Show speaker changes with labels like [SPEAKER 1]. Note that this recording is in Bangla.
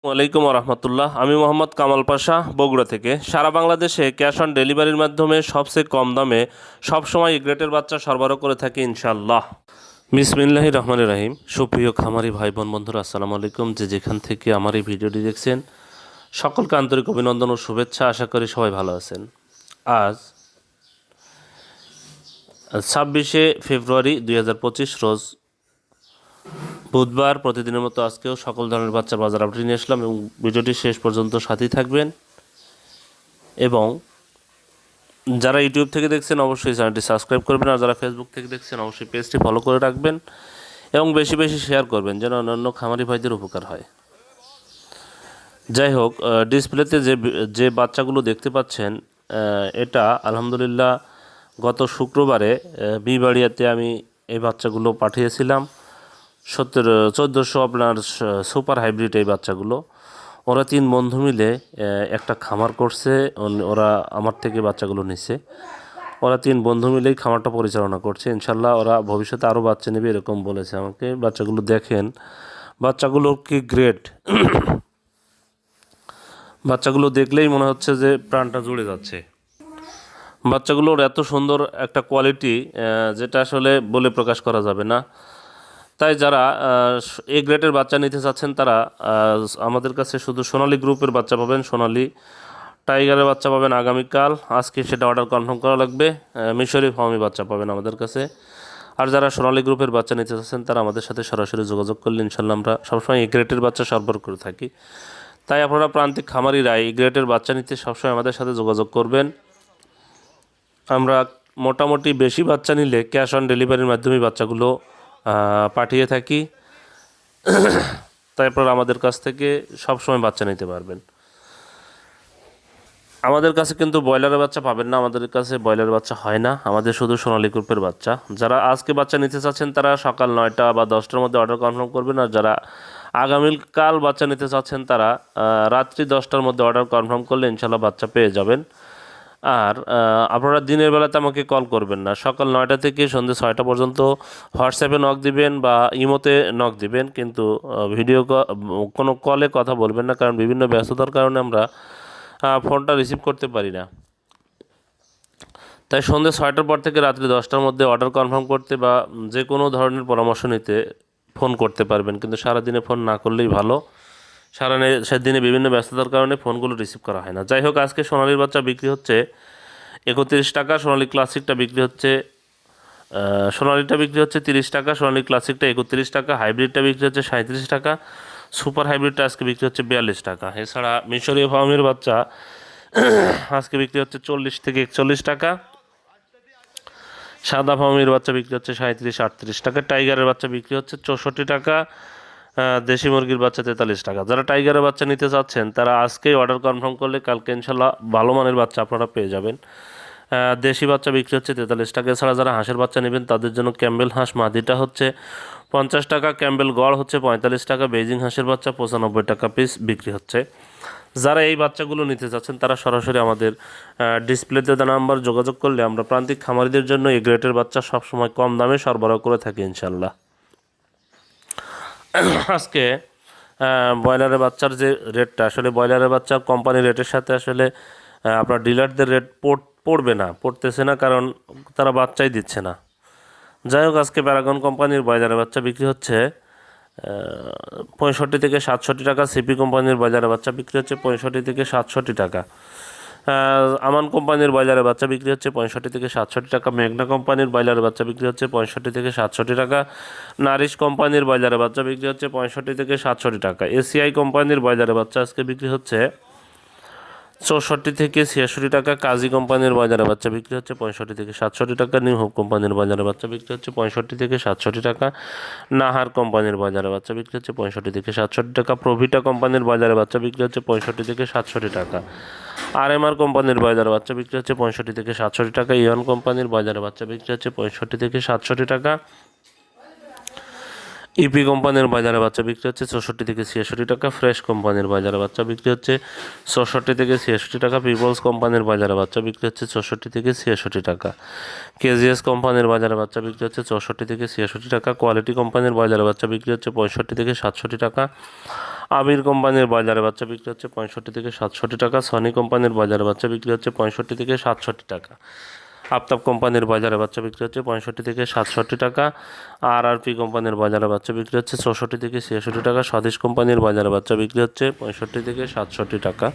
[SPEAKER 1] ওয়ালাইকুম রহমতুল্লাহ। আমি মোহাম্মদ কামাল পাশা, বগুড়া থেকে। সারা বাংলাদেশে ক্যাশ অন ডেলিভারির মাধ্যমে সবচেয়ে কম দামে সবসময় এ গ্রেটের বাচ্চা সরবরাহ করে থাকি ইনশাআল্লাহ। বিসমিল্লাহির রহমানির রহিম। সুপ্রিয় খামারি ভাই বোন বন্ধুরা, আসসালামু আলাইকুম। যেখান থেকে আমার এই ভিডিওটি দেখছেন সকলকে আন্তরিক অভিনন্দন ও শুভেচ্ছা। আশা করি সবাই ভালো আছেন। আজ 26শে ফেব্রুয়ারি 2025 রোজ বুধবার। প্রতিদিনের মতো আজকেও সকল ধরনের বাচ্চার বাজার আপডেট নিয়ে আসলাম এবং ভিডিওটি শেষ পর্যন্ত সাথেই থাকবেন। এবং যারা ইউটিউব থেকে দেখছেন অবশ্যই চ্যানেলটি সাবস্ক্রাইব করবেন, আর যারা ফেসবুক থেকে দেখছেন অবশ্যই পেজটি ফলো করে রাখবেন এবং বেশি বেশি শেয়ার করবেন যেন অন্যান্য খামারি ভাইদের উপকার হয়। যাই হোক, ডিসপ্লেতে যে বাচ্চাগুলো দেখতে পাচ্ছেন, এটা আলহামদুলিল্লাহ গত শুক্রবারে বিবাড়িয়াতে আমি এই বাচ্চাগুলো পাঠিয়েছিলাম। 1400 আপনার সুপার হাইব্রিড এই বাচ্চাগুলো। ওরা 3 বন্ধু মিলে একটা খামার করছে। ওরা আমার থেকে বাচ্চাগুলো নিছে। ওরা 3 বন্ধু মিলেই খামারটা পরিচালনা করছে। ইনশাল্লাহ ওরা ভবিষ্যতে আরও বাচ্চা নেবে এরকম বলেছে আমাকে। বাচ্চাগুলো দেখেন, বাচ্চাগুলো কি গ্রেট! বাচ্চাগুলো দেখলেই মনে হচ্ছে যে প্রাণটা জুড়ে যাচ্ছে। বাচ্চাগুলোর এত সুন্দর একটা কোয়ালিটি, যেটা আসলে বলে প্রকাশ করা যাবে না। তাই যারা এ গ্রেডের বাচ্চা নিতে চাচ্ছেন তারা আমাদের কাছে শুধু সোনালী গ্রুপের বাচ্চা পাবেন, সোনালী টাইগারের বাচ্চা পাবেন আগামীকাল। আজকে সেটা অর্ডার কনফার্ম করা লাগবে। মিশরি ফার্মি বাচ্চা পাবেন আমাদের কাছে। আর যারা সোনালী গ্রুপের বাচ্চা নিতে চাচ্ছেন তারা আমাদের সাথে সরাসরি যোগাযোগ করলে ইনশাল্লাহ আমরা সবসময় এ গ্রেডের বাচ্চা সরবরাহ করে থাকি। তাই আপনারা প্রান্তিক খামারিরা এই গ্রেডের বাচ্চা নিতে সবসময় আমাদের সাথে যোগাযোগ করবেন। আমরা মোটামুটি বেশি বাচ্চা নিলে ক্যাশ অন ডেলিভারির মাধ্যমে বাচ্চাগুলো পাঠিয়ে থাকি। তারপর আমাদের কাছ থেকে সবসময় বাচ্চা নিতে পারবেন। আমাদের কাছে কিন্তু ব্রয়লারের বাচ্চা পাবেন না, আমাদের কাছে ব্রয়লারের বাচ্চা হয় না, আমাদের শুধু সোনালী গ্রুপের বাচ্চা। যারা আজকে বাচ্চা নিতে চাচ্ছেন তারা সকাল 9টা বা 10টার মধ্যে অর্ডার কনফার্ম করবেন। আর যারা আগামীকাল বাচ্চা নিতে চাচ্ছেন তারা রাত্রি 10টার মধ্যে অর্ডার কনফার্ম করলে ইনশাল্লাহ বাচ্চা পেয়ে যাবেন। আর আপনারা দিনের বেলাতে আমাকে কল করবেন না। সকাল 9টা থেকে সন্ধ্যে 6টা পর্যন্ত হোয়াটসঅ্যাপে নক দিবেন বা ইমোতে নক দিবেন, কিন্তু কোনো কলে কথা বলবেন না, কারণ বিভিন্ন ব্যস্ততার কারণে আমরা ফোনটা রিসিভ করতে পারি না। তাই সন্ধ্যে 6টার পর থেকে রাত্রি 10টার মধ্যে অর্ডার কনফার্ম করতে বা যে কোনো ধরনের পরামর্শ নিতে ফোন করতে পারবেন, কিন্তু সারাদিনে ফোন না করলেই ভালো। সেদিনে বিভিন্ন ব্যস্ততার কারণে ফোনগুলো রিসিভ করা হয় না। যাই হোক, আজকে সোনালীর বাচ্চা বিক্রি হচ্ছে 31 টাকা, সোনালী ক্লাসিকটা বিক্রি হচ্ছে সোনালীটা বিক্রি হচ্ছে 30 টাকা, সোনালী ক্লাসিকটা 31 টাকা, হাইব্রিডটা বিক্রি হচ্ছে 37 টাকা, সুপার হাইব্রিডটা আজকে বিক্রি হচ্ছে 42 টাকা। এছাড়া মিশরীয় ফার্মের বাচ্চা আজকে বিক্রি হচ্ছে 40 থেকে 41 টাকা, সাদা ফার্মের বাচ্চা বিক্রি হচ্ছে 37-38 টাকা, টাইগারের বাচ্চা বিক্রি হচ্ছে 64 টাকা, দেশি মুরগির বাচ্চা 43 টাকা। যারা টাইগারের বাচ্চা নিতে চাচ্ছেন তারা আজকেই অর্ডার কনফার্ম করলে কালকে ইনশাল্লাহ ভালো মানের বাচ্চা আপনারা পেয়ে যাবেন। দেশি বাচ্চা বিক্রি হচ্ছে 43 টাকা। এছাড়া যারা হাঁসের বাচ্চা নেবেন তাদের জন্য ক্যাম্বেল হাঁস মাদিটা হচ্ছে 50 টাকা, ক্যাম্বেল গড় হচ্ছে 45 টাকা, বেজিং হাঁসের বাচ্চা 95 টাকা পিস বিক্রি হচ্ছে। যারা এই বাচ্চাগুলো নিতে চাচ্ছেন তারা সরাসরি আমাদের ডিসপ্লেতে দেওয়া নাম্বার যোগাযোগ করলে আমরা প্রান্তিক খামারিদের জন্য এই গ্রেটের বাচ্চা সবসময় কম দামে সরবরাহ করে থাকি ইনশাল্লাহ। আজকে ব্রয়লারের বাচ্চার যে রেটটা, আসলে ব্রয়লারের বাচ্চা কোম্পানি রেটের সাথে আসলে আপনার ডিলারদের রেট পড়তেছে না, কারণ তারা বাচ্চাই দিচ্ছে না। যাই হোক, আজকে প্যারাগন কোম্পানির ব্রয়লারের বাচ্চা বিক্রি হচ্ছে 65 থেকে 67 টাকা, সিপি কোম্পানির ব্রয়লারের বাচ্চা বিক্রি হচ্ছে 65 থেকে 67 টাকা, আমান কোম্পানির ব্রয়লারের বাচ্চা বিক্রি হচ্ছে 65 থেকে 67 টাকা, মেঘনা কোম্পানির ব্রয়লারের বাচ্চা বিক্রি হচ্ছে 65 থেকে 67 টাকা, নারিশ কোম্পানির ব্রয়লারের বাচ্চা বিক্রি হচ্ছে 65 থেকে 67 টাকা, এসিআই কোম্পানির ব্রয়লারের বাচ্চা আজকে বিক্রি হচ্ছে 64 থেকে 66 টাকা, কাজী কোম্পানির ব্রয়লারের বাচ্চা বিক্রি হচ্ছে 65 থেকে 67 টাকা, নিউ হোপ কোম্পানির ব্রয়লারের বাচ্চা বিক্রি হচ্ছে 65 থেকে 67 টাকা, নাহার কোম্পানির ব্রয়লারের বাচ্চা বিক্রি হচ্ছে 65 থেকে 67 টাকা, প্রভিটা কোম্পানির ব্রয়লারের বাচ্চা বিক্রি হচ্ছে 65 থেকে 67 টাকা, আরএমআর কোম্পানির ব্রয়লারের বাচ্চা বিক্রি হচ্ছে 65 থেকে 67 টাকা, ইয়ন কোম্পানির ব্রয়লারের বাচ্চা বিক্রি হচ্ছে 65 থেকে 67 টাকা। ইপি কোম্পানির বাজারে বাচ্চা বিক্রি হচ্ছে 64 থেকে 66 টাকা। ফ্রেশ কোম্পানির বাজারে বাচ্চা বিক্রি হচ্ছে 64 থেকে 66 টাকা। পিপলস কোম্পানির বাজারে বাচ্চা বিক্রি হচ্ছে 64 থেকে 66 টাকা। কেজিএস কোম্পানির বাজারে বাচ্চা বিক্রি হচ্ছে 64 থেকে 66 টাকা। কোয়ালিটি কোম্পানির বাজারে বাচ্চা বিক্রি হচ্ছে 65 থেকে 67 টাকা। আবির কোম্পানির বাজারে বাচ্চা বিক্রি হচ্ছে 65 থেকে 67 টাকা। সনি কোম্পানির বাজারে বাচ্চা বিক্রি হচ্ছে 65 থেকে 67 টাকা। আফতাব কোম্পানির বাজারে বাচ্চা বিক্রি হচ্ছে 65 থেকে 67 টাকা। আরআরপি কোম্পানির বাজারে বাচ্চা বিক্রি হচ্ছে 64 থেকে 66 টাকা। স্বদেশ কোম্পানির বাজারে বাচ্চা বিক্রি হচ্ছে 65 থেকে 67 টাকা।